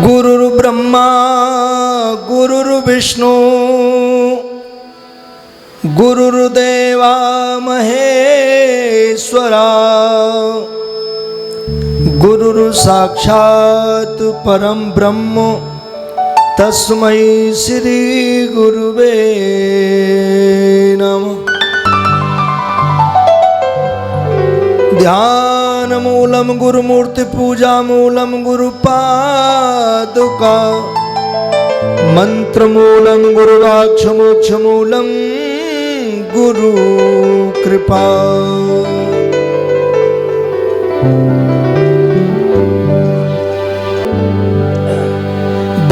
गुरुर्ब्रह्मा गुरुर्विष्णु गुरुर्देवा महेश्वरा गुरुर्साक्षात् परम ब्रह्म तस्मै श्री गुरुवे नमः। ध्यान मूलम गुरुमूर्ति पूजा मूलम गुरुपादुका मंत्र मूलम गुरुवाक्ष मोक्ष मूलम गुरु कृपा।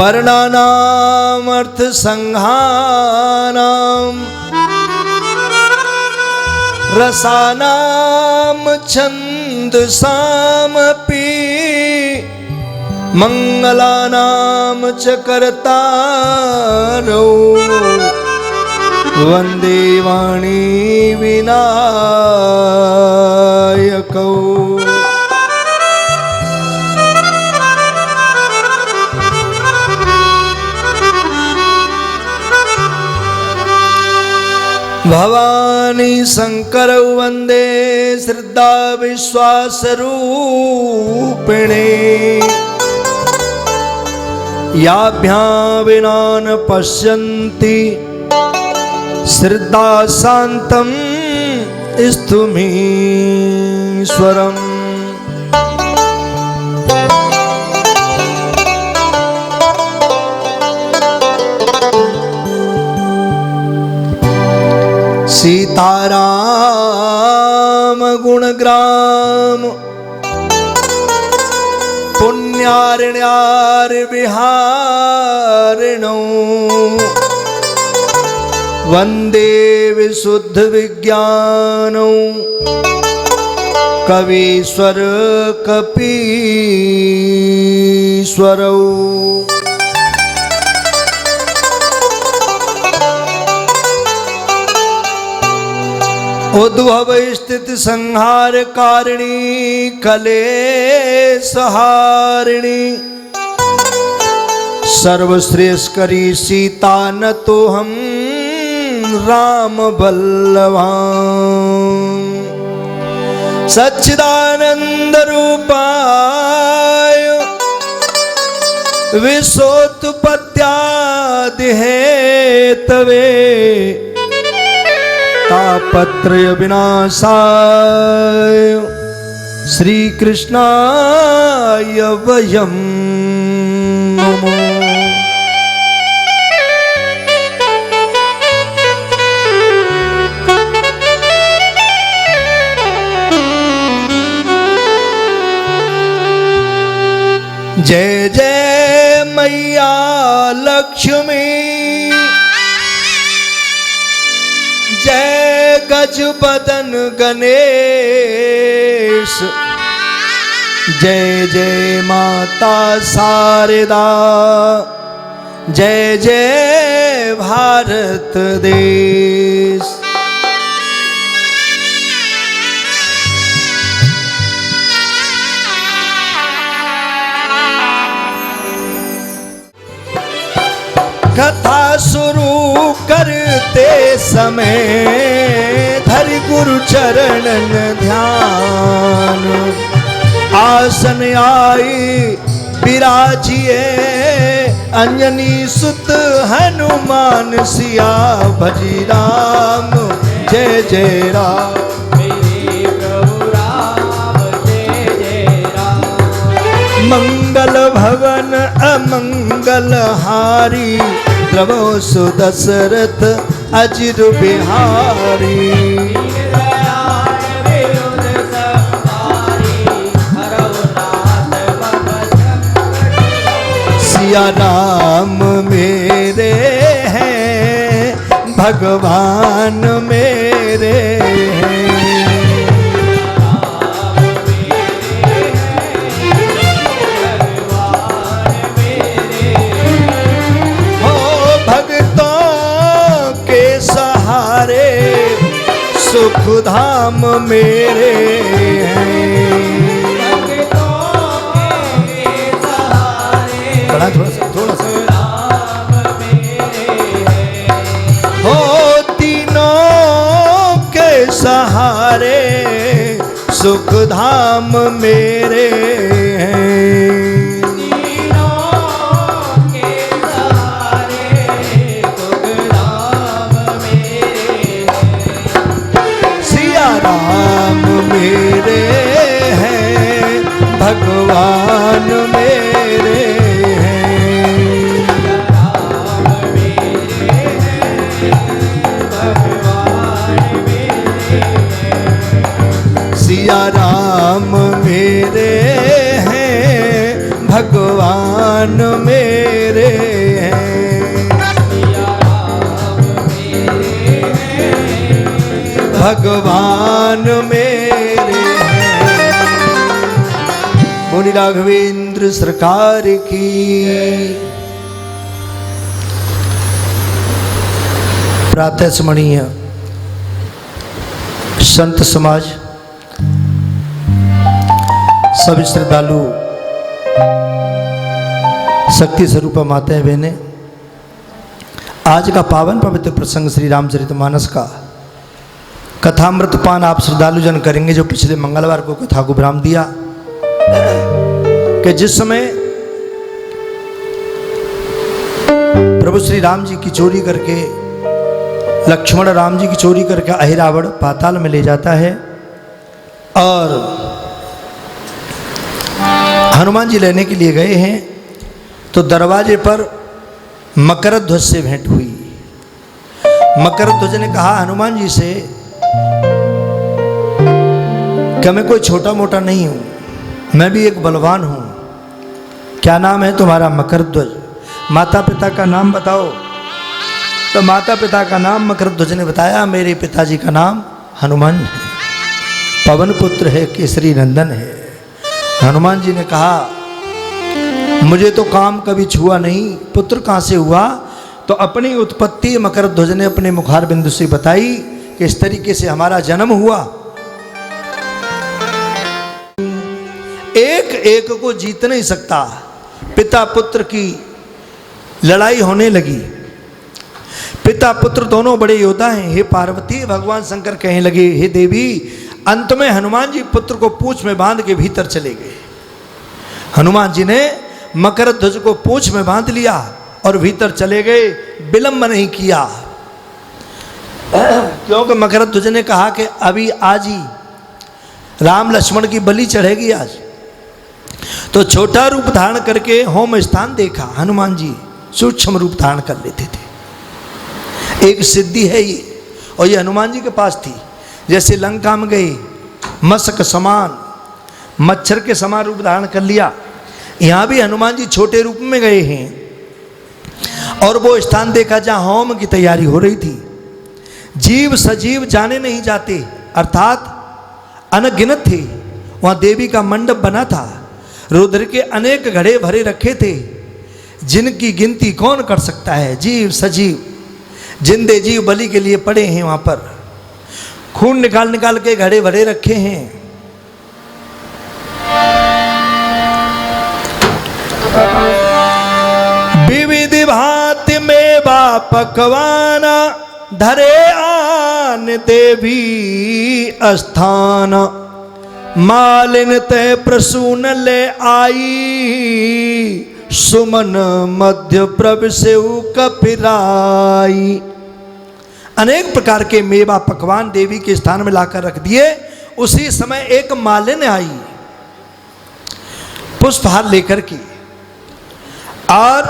वर्णानाम अर्थ संघानाम रसानाम छंदसामपि मंगलानाम च कर्तारौ वंदे वाणी विनायकौ। भवानी शंकरौ वंदे श्रद्धा विश्वास रूपिणे याभ्यां विना न पश्यन्ति श्रद्धा शान्तं स्तुमीश्वरम्। सीताराम गुणग्राम पुण्यार्ण्यार विहारिणौ वंदे विशुद्ध विज्ञानौ कवीश्वर कपीश्वरौ। उद्भव स्थिति संहार कारिणी कलेश हारिणी सर्वश्रेष्ठकरी सीता न तो हम राम बल्लभां सच्चिदानंद रूपाय विश्वोत्पत्त्यादि हेतवे तापत्रय विनाशाय श्री कृष्णाय वयं नमः। जय जय मैया लक्ष्मी जय गजबदन गणेश जय जय माता शारदा जय जय भारत देश। कथा शुरू करते समय धरि गुरु चरणन ध्यान आसन आई विराजिए अंजनी सुत हनुमान सिया भजी राम जय जय राम। मंगल भवन अमंगल हारी द्रवो सुदशरथ अजिर बिहारी सिया राम मेरे हैं भगवान मेरे हैं। भक्तों के सहारे सुख धाम मेरे हैं। बड़ा थोड़ा सा हो तीनों के सहारे सुख धाम मेरे हैं। राम मेरे हैं भगवान मेरे हैं। राम मेरे हैं भगवान मेरे हैं। सिया राम मेरे हैं भगवान मेरे हैं। भगवान मेरे हैं। बोली राघवेंद्र सरकार की। प्रातः स्मरणीय संत समाज, सभी श्रद्धालु, शक्ति स्वरूपा माताएं बहनें, आज का पावन पवित्र प्रसंग श्री रामचरितमानस का कथामृत पान आप श्रद्धालु जन करेंगे। जो पिछले मंगलवार को कथा को विराम दिया कि जिस समय प्रभु श्री राम जी की चोरी करके, लक्ष्मण राम जी की चोरी करके अहिरावण पाताल में ले जाता है और हनुमान जी लेने के लिए गए हैं, तो दरवाजे पर मकरध्वज से भेंट हुई। मकरध्वज ने कहा हनुमान जी से कि मैं कोई छोटा मोटा नहीं हूं, मैं भी एक बलवान हूं। क्या नाम है तुम्हारा? मकरध्वज। माता पिता का नाम बताओ। तो माता पिता का नाम मकरध्वज ने बताया, मेरे पिताजी का नाम हनुमान है, पवन पुत्र है, केसरी नंदन है। हनुमान जी ने कहा मुझे तो काम कभी छुआ नहीं, पुत्र कहाँ से हुआ? तो अपनी उत्पत्ति मकरध्वज ने अपने मुखार बिंदु से बताई कि इस तरीके से हमारा जन्म हुआ। एक एक को जीत नहीं सकता। पिता पुत्र की लड़ाई होने लगी। पिता पुत्र दोनों बड़े योद्धा हैं। हे पार्वती, भगवान शंकर कहने लगे हे देवी, अंत में हनुमान जी पुत्र को पूंछ में बांध के भीतर चले गए। हनुमान जी ने मकरध्वज को पूंछ में बांध लिया और भीतर चले गए, विलंब नहीं किया, क्योंकि मकरध्वज ने कहा कि अभी आज ही राम लक्ष्मण की बलि चढ़ेगी आज। तो छोटा रूप धारण करके होम स्थान देखा। हनुमान जी सूक्ष्म रूप धारण कर लेते थे। एक सिद्धि है ये, और ये हनुमान जी के पास थी। जैसे लंका में गए, मशक समान, मच्छर के समान रूप धारण कर लिया। यहाँ भी हनुमान जी छोटे रूप में गए हैं और वो स्थान देखा जहाँ होम की तैयारी हो रही थी। जीव सजीव जाने नहीं जाते, अर्थात अनगिनत थे। वहाँ देवी का मंडप बना था। रुद्र के अनेक घड़े भरे रखे थे, जिनकी गिनती कौन कर सकता है। जीव सजीव, जिंदे जीव बलि के लिए पड़े हैं। वहाँ पर खून निकाल निकाल के घड़े भरे रखे हैं। विविध भांति मेवा पकवान, धरे आन देवी स्थान। मालिन ते प्रसून ले आई, सुमन मध्य प्रभ से कपिराई। अनेक प्रकार के मेवा पकवान देवी के स्थान में लाकर रख दिए। उसी समय एक मालिन आई पुष्पहार लेकर के, और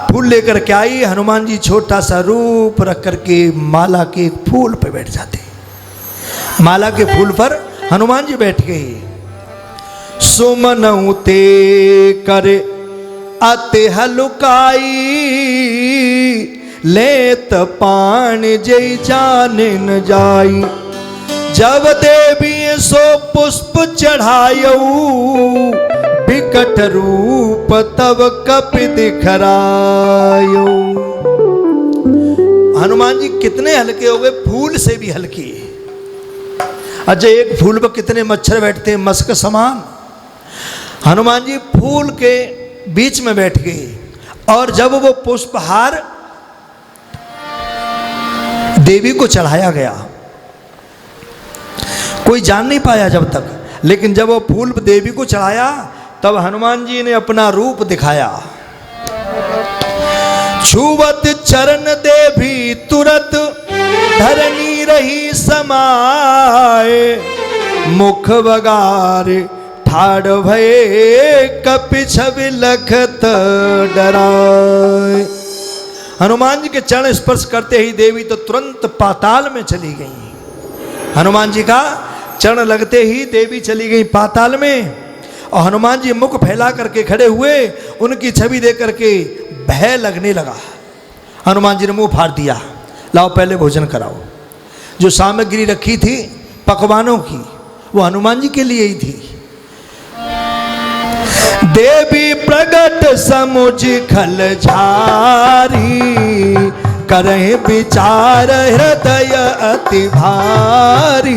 फूल लेकर के आई। हनुमान जी छोटा सा रूप रख करके माला के फूल पर बैठ जाते। माला के फूल पर हनुमान जी बैठ गए। सुमनऊ ते करे अति हलुकाई, लेत पान जय जाने न जाई। जब देवी सो पुष्प चढ़ायऊ, विकट रूप तब कपि दिखरायो। हनुमान जी कितने हल्के हो गए, फूल से भी हल्के। अच्छा, एक फूल पर कितने मच्छर बैठते हैं, मस्क समान। हनुमान जी फूल के बीच में बैठ गए और जब वो पुष्पहार देवी को चढ़ाया गया, कोई जान नहीं पाया जब तक, लेकिन जब वो फूल देवी को चढ़ाया तब हनुमान जी ने अपना रूप दिखाया। छुवत चरण देवी तुरत धरनी रही समाए, मुख बगारे ठाड़ भये कपि छवि लखत डराए। हनुमान जी के चरण स्पर्श करते ही देवी तो तुरंत पाताल में चली गई। हनुमान जी का चरण लगते ही देवी चली गई पाताल में, और हनुमान जी मुख फैला करके खड़े हुए, उनकी छवि देख करके भय लगने लगा। हनुमान जी ने मुंह फाड़ दिया, लाओ पहले भोजन कराओ। जो सामग्री रखी थी पकवानों की, वो हनुमान जी के लिए ही थी। देवी प्रगट समुझ खल झारी, करहि विचार हृदय अति भारी।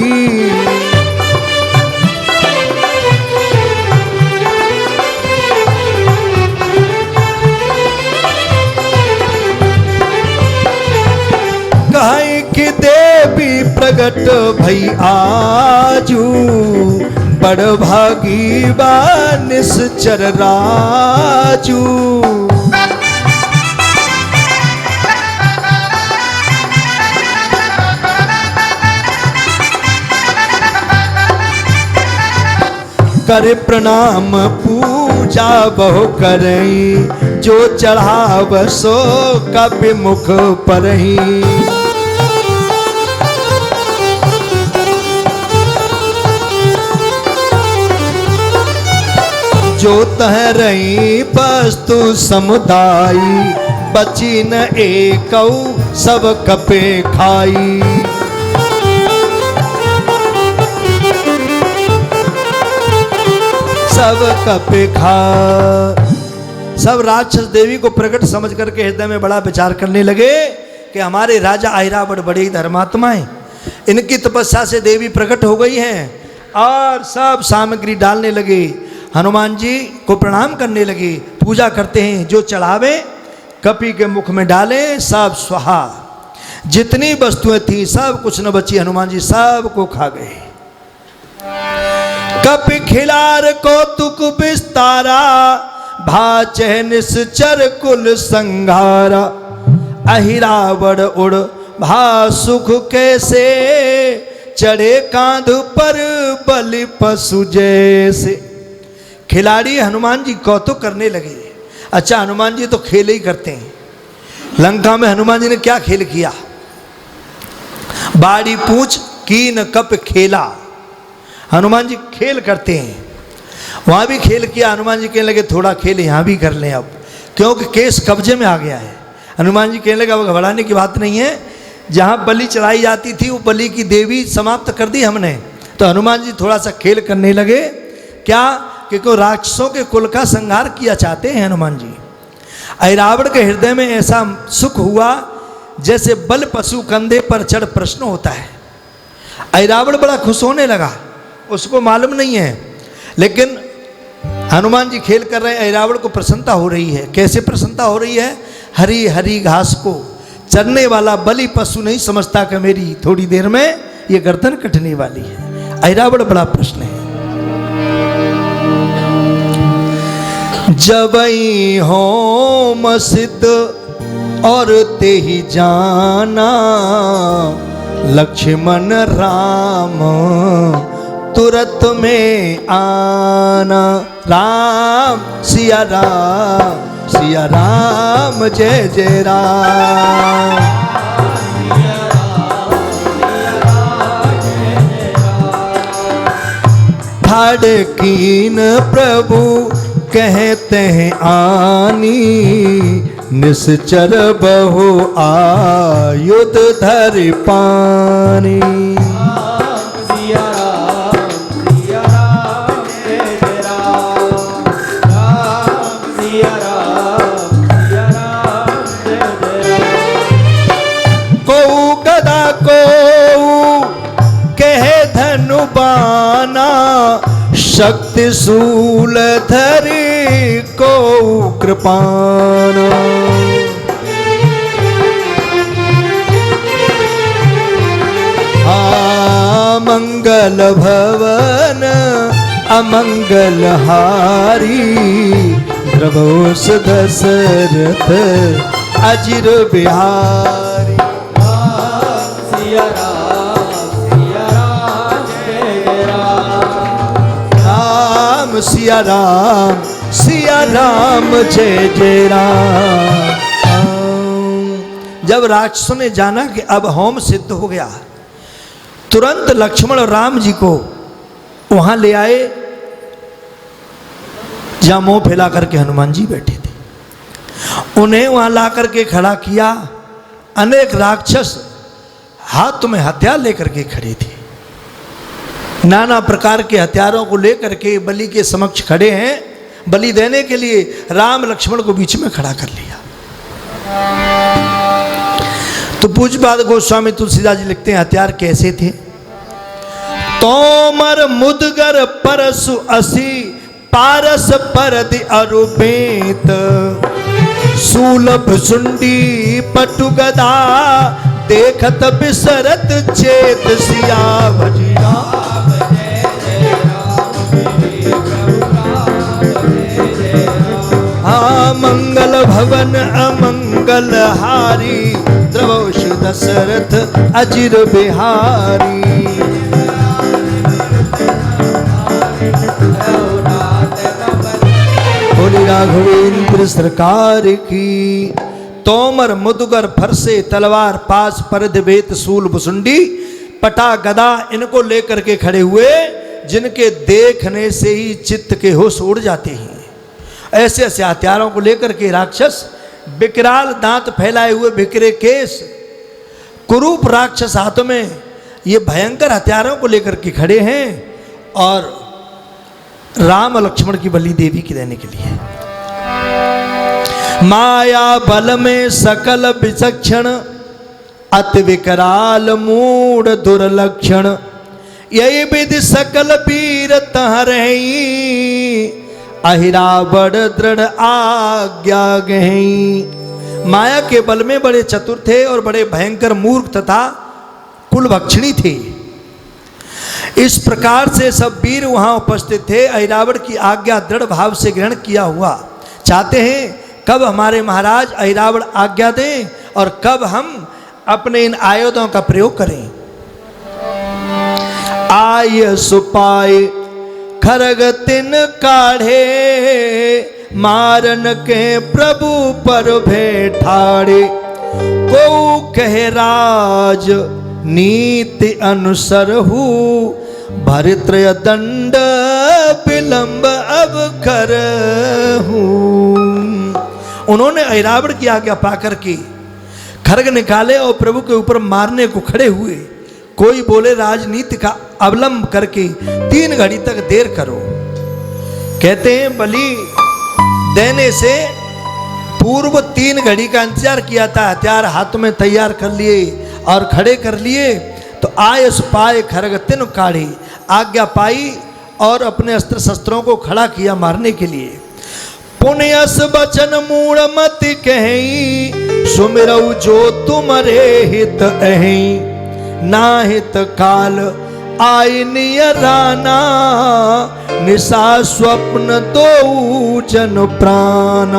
कहीं कि देवी प्रगट भई आजू, बड़ भागी बा निश्चर राजू। करे प्रणाम पूजा बहु करई, जो चढ़ाव सो कपि मुख परही। जो तह रही वस्तु समुदायी, बची न एकौ सब कपे खाई। सब कपे खा। सब राक्षस देवी को प्रकट समझ करके हृदय में बड़ा विचार करने लगे कि हमारे राजा ऐरावत बड़े ही धर्मात्मा हैं, इनकी तपस्या से देवी प्रकट हो गई हैं, और सब सामग्री डालने लगे। हनुमान जी को प्रणाम करने लगे, पूजा करते हैं, जो चढ़ावे कपि के मुख में डाले सब स्वाहा। जितनी वस्तुएं थी सब कुछ न बची, हनुमान जी सब को खा गए। कपि खिलार कौतुक विस्तारा, भाचह निश्चर कुल संघारा। अहिरावण उड़ भा सुख कैसे, चढ़े कांध पर बलि पशु जैसे। खिलाड़ी हनुमान जी कौतुक करने लगे। अच्छा, हनुमान जी तो खेल ही करते हैं। लंका में हनुमान जी ने क्या खेल किया? बाड़ी पूछ कीन कप खेला। हनुमान जी खेल करते हैं, वहां भी खेल किया। हनुमान जी कहने लगे थोड़ा खेल यहां भी कर लें अब, क्योंकि केस कब्जे में आ गया है। हनुमान जी कहने लगे अब घबराने की बात नहीं है, जहां बलि चढ़ाई जाती थी वो बलि की देवी समाप्त कर दी हमने। तो हनुमान जी थोड़ा सा खेल करने लगे। क्या? क्योंकि राक्षसों के कुल का संहार किया चाहते हैं हनुमान जी। ऐरावत के हृदय में ऐसा सुख हुआ जैसे बल पशु कंधे पर चढ़ प्रश्न होता है। ऐरावत बड़ा खुश होने लगा, उसको मालूम नहीं है, लेकिन हनुमान जी खेल कर रहे हैं। ऐरावत को प्रसन्नता हो रही है। कैसे प्रसन्नता हो रही है? हरी हरी घास को चरने वाला बलि पशु नहीं समझता कि मेरी थोड़ी देर में ये गर्दन कटने वाली है। ऐरावत बड़ा प्रश्न है। जबई होम सिद्ध और ते ही जाना, लक्ष्मण राम तुरत में आना। राम सिया राम, सिया राम जय जय राम। ठाड़ कीन प्रभु कहते हैं आनी, निश्चर बहु आयुध धर पानी। सिया राम जय जय राम, राम सिया राम जय जय राम। को गदा को कहे धनु शक्ति शूल धरी को कृपाण। मंगल भवन अमंगल हारी, द्रवोस दशरथ अजिर बिहारी। सिया राम जय राम। राम सिया राम जय जय राम। जब राक्षसों ने जाना कि अब होम सिद्ध हो गया, तुरंत लक्ष्मण और राम जी को वहां ले आए जहां मुंह फैला करके हनुमान जी बैठे थे। उन्हें वहां ला करके खड़ा किया। अनेक राक्षस हाथ में हथियार लेकर के खड़े थे, नाना प्रकार के हथियारों को लेकर के बलि के समक्ष खड़े हैं। बलि देने के लिए राम लक्ष्मण को बीच में खड़ा कर लिया। तो पूज्यपाद गोस्वामी तुलसीदास जी लिखते हैं हथियार कैसे थे। तोमर मुदगर परसु असी, पारस परदि अरुपेत, सूलभ सुंडी पटु गदा, देखत बिसरत चेत सियावर राम। हाँ मंगल भवन अमंगल हारी, द्रवोष दशरथ अजिर बिहारी। बोली राघवेंद्र सरकार की। तोमर मुदगर फरसे तलवार पास परद वेत सूल भुसुंडी पटा गदा, इनको लेकर के खड़े हुए जिनके देखने से ही चित्त के होश उड़ जाते हैं। ऐसे ऐसे हथियारों को लेकर के राक्षस, विकराल दांत फैलाए हुए बिखरे केस, कुरूप राक्षस हाथों में ये भयंकर हथियारों को लेकर के खड़े हैं और राम लक्ष्मण की बलि देवी की देने के लिए। माया बल में सकल विचक्षण, अति विकराल मूढ़ दुर्लक्षण, यही विधि सकल वीर तहरही, अहिरावण दृढ़ आज्ञा गही। माया के बल में बड़े चतुर थे और बड़े भयंकर मूर्ख तथा कुलभक्षणी थे। इस प्रकार से सब वीर वहां उपस्थित थे। अहिरावण की आज्ञा दृढ़ भाव से ग्रहण किया हुआ, चाहते हैं कब हमारे महाराज अहिरावण आज्ञा दें और कब हम अपने इन आयुधों का प्रयोग करें। आय सुपाय खरग तिन काढ़े, मारन के प्रभु पर भेठाड़े, को कह राज नीति अनुसर हूँ, भरित्रय दंड विलंब अब कर हूँ। उन्होंने अहिरावण की आज्ञा पाकर के खड्ग निकाले और प्रभु के ऊपर मारने को खड़े हुए। कोई बोले राजनीति का अवलंब करके 3 घड़ी तक देर करो। कहते हैं बलि देने से पूर्व 3 घड़ी का इंतजार किया था, हथियार हाथ में तैयार कर लिए और खड़े कर लिए। तो आयस पाए खरग तिन काढ़ी, आज्ञा पाई और अपने अस्त्र शस्त्रों को खड़ा किया मारने के लिए। पुण्यस बचन मूढ़ मति कहीं, सुमिरऊ जो तुमरे हित अहि, नाहित काल आई नियराना, निशा स्वप्न दो जन प्राण।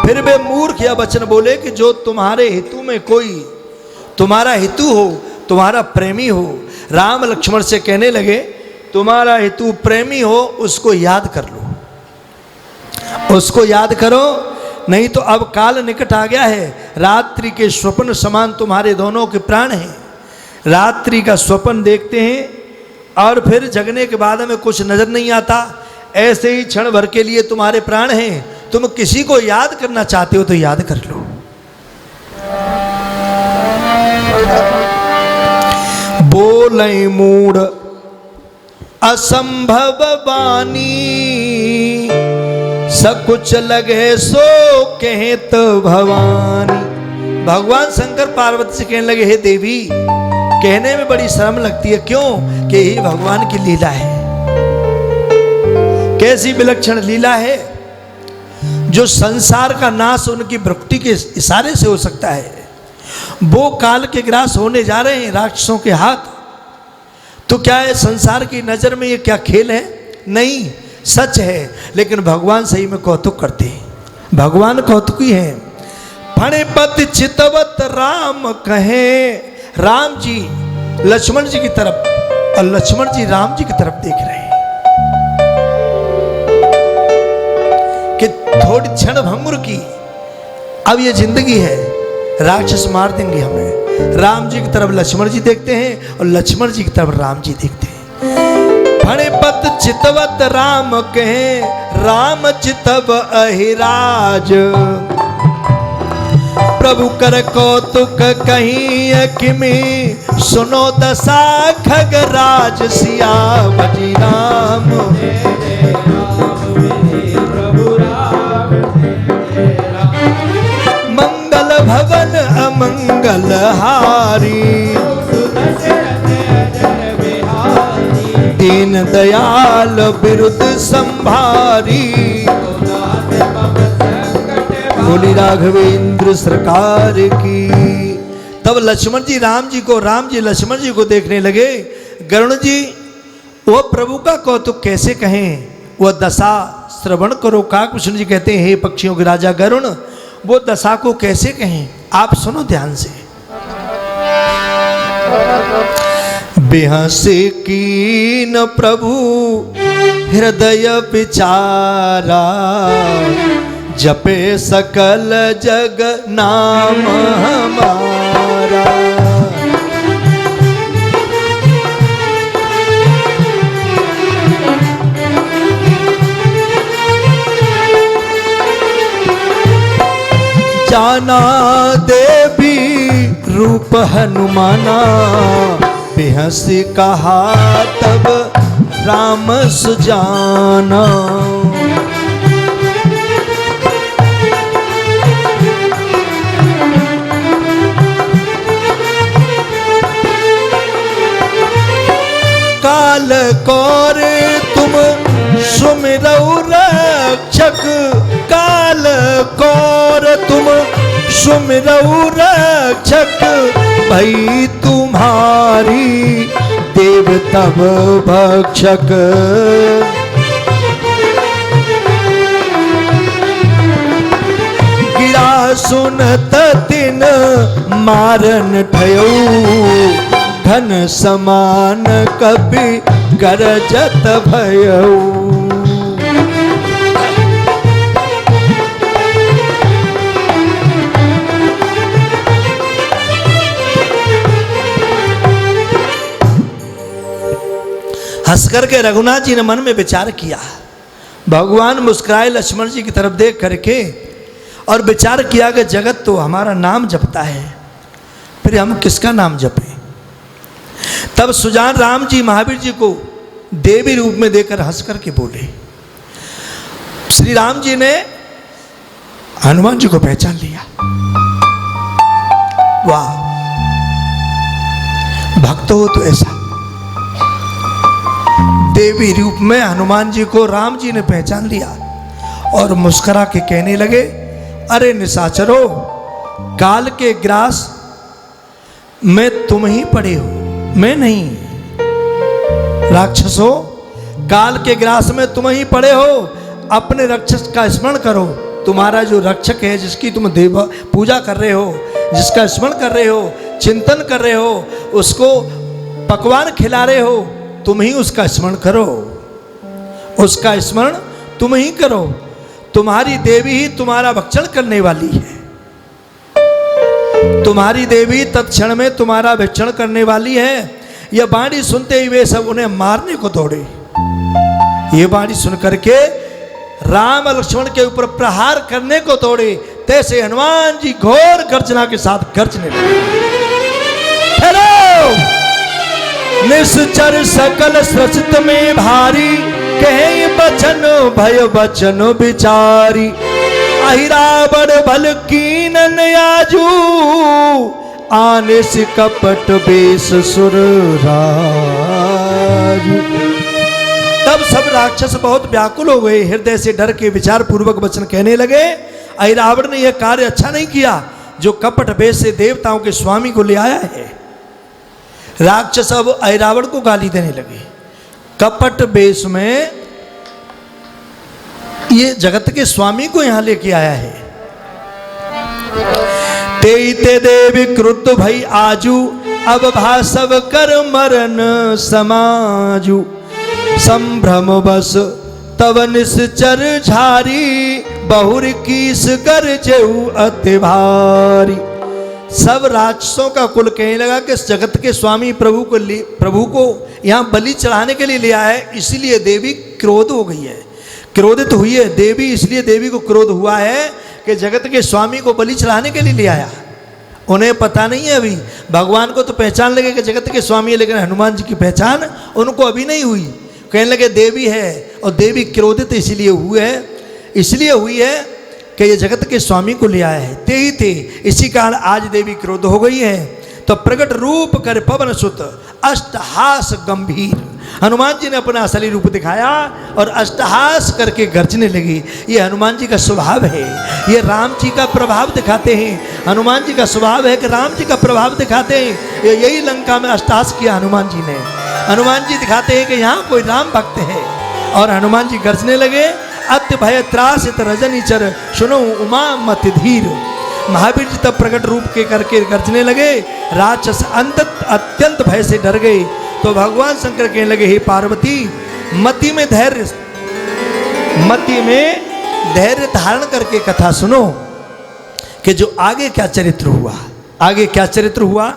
फिर वे मूर्ख या वचन बोले कि जो तुम्हारे हितु में कोई तुम्हारा हितु हो, तुम्हारा प्रेमी हो। राम लक्ष्मण से कहने लगे तुम्हारा हितु प्रेमी हो उसको याद कर लो, उसको याद करो, नहीं तो अब काल निकट आ गया है। रात्रि के स्वप्न समान तुम्हारे दोनों के प्राण हैं। रात्रि का स्वप्न देखते हैं और फिर जगने के बाद में कुछ नजर नहीं आता, ऐसे ही क्षण भर के लिए तुम्हारे प्राण हैं। तुम किसी को याद करना चाहते हो तो याद कर लो। बोले मूढ़ असंभव वाणी, सकुच लगे सो कहत भवानी। भगवान शंकर पार्वती से कहने लगे हे देवी, कहने में बड़ी शर्म लगती है, क्यों कि यही भगवान की लीला है। कैसी विलक्षण लीला है। जो संसार का नाश उनकी भक्ति के इशारे से हो सकता है, वो काल के ग्रास होने जा रहे हैं राक्षसों के हाथ। तो क्या है, संसार की नजर में ये क्या खेल है? नहीं, सच है। लेकिन भगवान सही में कौतुक करते हैं, भगवान कौतुकी हैं। फणिपत चितवत राम कहे, राम जी लक्ष्मण जी की तरफ और लक्ष्मण जी राम जी की तरफ देख रहे हैं कि थोड़ी क्षण भंगुर की अब ये जिंदगी है, राक्षस मार देंगे हमें। राम जी की तरफ लक्ष्मण जी देखते हैं और लक्ष्मण जी की तरफ राम जी देखते हैं। फणिपत चितवत राम कहे, राम चितव अहिराज। प्रभु कर कौतुक कहीं अखिमी, सुनो दशा खगराज सिया बजी राम। मंगल भवन अमंगल हारी, दीन दयाल बिरुद संभारी। बोली राघवेंद्र सरकार की। तब लक्ष्मण जी राम जी को, राम जी लक्ष्मण जी को देखने लगे। गरुण जी वो प्रभु का कौतुक कैसे कहें, वह दशा श्रवण करो। काकभूषण जी कहते हैं, हे पक्षियों के राजा गरुण, वो दशा को कैसे कहें, आप सुनो ध्यान से। बेहसे कीन प्रभु हृदय विचारा, जपे सकल जग नाम हमारा। जाना देवी रूप हनुमाना, बेहसी कहा तब राम सुजाना। काल कौर तुम सुमिरौ रक्षक, काल कौर तुम सुमिरौ रक्षक। भई तुम्हारी देव तब भक्षक। गिरा सुनत तिन मारन ठयो, घन समान कपि गरजत भयऊ। हंसकर के रघुनाथ जी ने मन में विचार किया। भगवान मुस्कुराए लक्ष्मण जी की तरफ देख करके और विचार किया कि जगत तो हमारा नाम जपता है, फिर हम किसका नाम जपें। तब सुजान राम जी महावीर जी को देवी रूप में देकर हंस करके बोले। श्री राम जी ने हनुमान जी को पहचान लिया। वाह, भक्त हो तो ऐसा। देवी रूप में हनुमान जी को राम जी ने पहचान लिया और मुस्कुरा के कहने लगे, अरे निशाचरो, काल के ग्रास में तुम ही पड़े हो, मैं नहीं। राक्षसों, काल के ग्रास में तुम ही पड़े हो। अपने रक्षस का स्मरण करो। तुम्हारा जो रक्षक है, जिसकी तुम देव पूजा कर रहे हो, जिसका स्मरण कर रहे हो, चिंतन कर रहे हो, उसको पकवान खिला रहे हो, तुम ही उसका स्मरण करो। उसका स्मरण तुम ही करो। तुम्हारी देवी ही तुम्हारा भक्षण करने वाली है। तुम्हारी देवी तत्क्षण में तुम्हारा भक्षण करने वाली है। यह वाणी सुनते ही वे सब उन्हें मारने को दौड़े। ये वाणी सुन करके राम लक्ष्मण के ऊपर प्रहार करने को दौड़े। तैसे हनुमान जी घोर गर्जना के साथ गर्जने लगे। निश्चर सकल सृष्ट में भारी, कहे बचन भय बचन विचारी। अहिरावण भल कीनन आजू, आने से कपट बेस सुर राजू। तब सब राक्षस बहुत व्याकुल हो गए, हृदय से डर के विचार पूर्वक वचन कहने लगे, ऐरावण ने यह कार्य अच्छा नहीं किया जो कपट वेश से देवताओं के स्वामी को ले आया है। राक्षस अब ऐरावण को गाली देने लगे, कपट वेश में ये जगत के स्वामी को यहां लेके आया है। ते देवी क्रुद्ध भई आजू, अब भासव कर मरण समाजू, संभ्रम बस तव निश्चर झारी, बहुर कीस कर जेऊ अति भारी। सब राक्षसों का कुल कहने लगा कि इस जगत के स्वामी प्रभु को यहाँ बलि चढ़ाने के लिए ले आया है, इसीलिए देवी क्रोध हो गई है, क्रोधित हुई है देवी, इसलिए देवी को क्रोध हुआ है कि जगत के स्वामी को बलि चढ़ाने के लिए ले आया। उन्हें पता नहीं है अभी, भगवान को तो पहचान लगे कि जगत के स्वामी है, लेकिन हनुमान जी की पहचान उनको अभी नहीं हुई। कहने लगे देवी है, और देवी क्रोधित इसलिए हुई है कि ये जगत के स्वामी को ले आया है। ते ही थे, इसी कारण आज देवी क्रोध हो गई है। तो प्रकट रूप कर पवन सुत अष्टहास गंभीर, हनुमान जी ने अपना असली रूप दिखाया और अष्टहास करके गर्जने लगी। ये हनुमान जी का स्वभाव है, ये राम जी का प्रभाव दिखाते हैं। हनुमान जी का स्वभाव है कि राम जी का प्रभाव दिखाते हैं। यही लंका में अष्टहास किया हनुमान जी ने। हनुमान जी दिखाते हैं कि यहाँ कोई राम भक्त है, और हनुमान जी गर्जने लगे, अत्य भय त्रासित रजनीचर सुनो उमा मत धीर। महावीर जी तब प्रकट रूप के करके गर्जने लगे, राक्षस अत्यंत भय से डर गए। तो भगवान शंकर कहने लगे, हे पार्वती, मति में धैर्य धारण करके कथा सुनो कि जो आगे क्या चरित्र हुआ। आगे क्या चरित्र हुआ?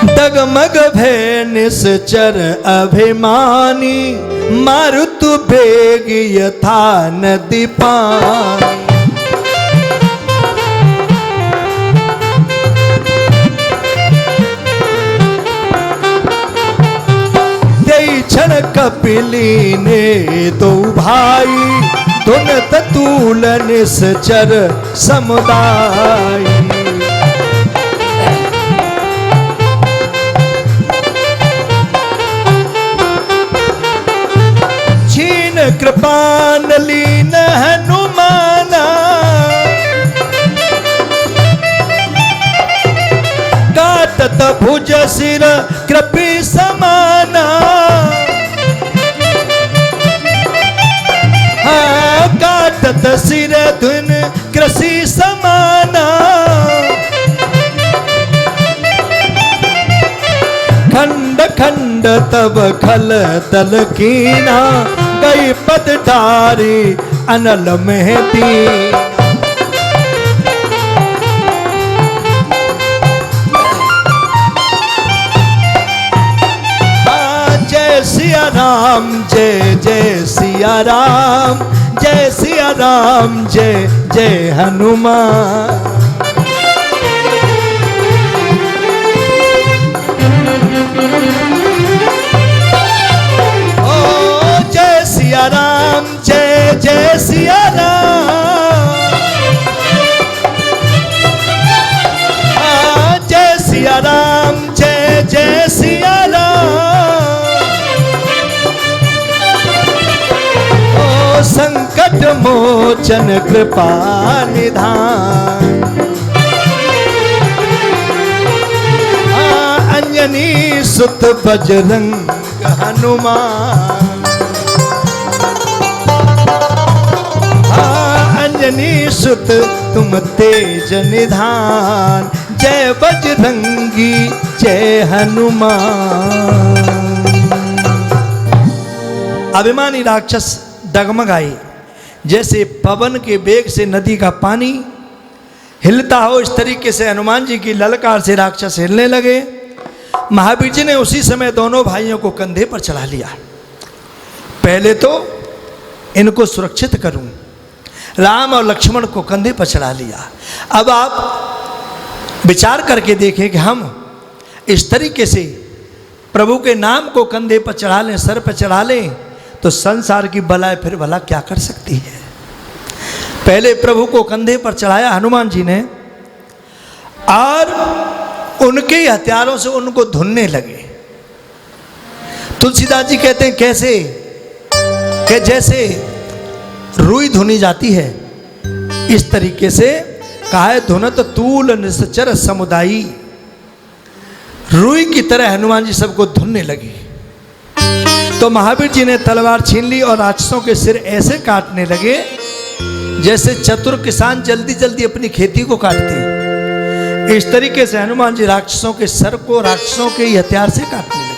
डगमग भय निश्चर अभिमानी, मारुतु बेग यथा नदी पानी। क्षण कपिली ने दो भाई, धुन तूल निश्चर समुदाय। छीन कृपान लीन हनुमाना, काटत भुज सिर कृपी समाना। काटत सिर धुन कृषि समाना। खंड खंड तब खल तल कीना, गई पद डारी अनल में दीना। जय सिया राम, जय जय सिया राम, जय सिया राम, जय जय हनुमान। ओ जय सिया राम, जय जय सिया राम, जय सिया राम, जय जय सिया राम। संकट मोचन कृपा निधान, अंजनी सुत बजरंग हनुमान। अंजनी सुत तुम तेज निधान, जय बजरंगी जय हनुमान। अभिमानी राक्षस डगमगाए, जैसे पवन के वेग से नदी का पानी हिलता हो, इस तरीके से हनुमान जी की ललकार से राक्षस हिलने लगे। महावीर जी ने उसी समय दोनों भाइयों को कंधे पर चढ़ा लिया। पहले तो इनको सुरक्षित करूं, राम और लक्ष्मण को कंधे पर चढ़ा लिया। अब आप विचार करके देखें कि हम इस तरीके से प्रभु के नाम को कंधे पर चढ़ा लें, सर पर चढ़ा लें, तो संसार की बलाएं फिर भला क्या कर सकती है। पहले प्रभु को कंधे पर चढ़ाया हनुमान जी ने, और उनके हथियारों से उनको धुनने लगे। तुलसीदास जी कहते हैं कैसे, कि जैसे रुई धुनी जाती है इस तरीके से कहा है, धुनत तूल निश्चर समुदायी। रुई की तरह हनुमान जी सबको धुनने लगे। तो महावीर जी ने तलवार छीन ली और राक्षसों के सिर ऐसे काटने लगे जैसे चतुर किसान जल्दी जल्दी अपनी खेती को काटते हैं। इस तरीके से हनुमान जी राक्षसों के सर को राक्षसों के ही हथियार से काटने लगे।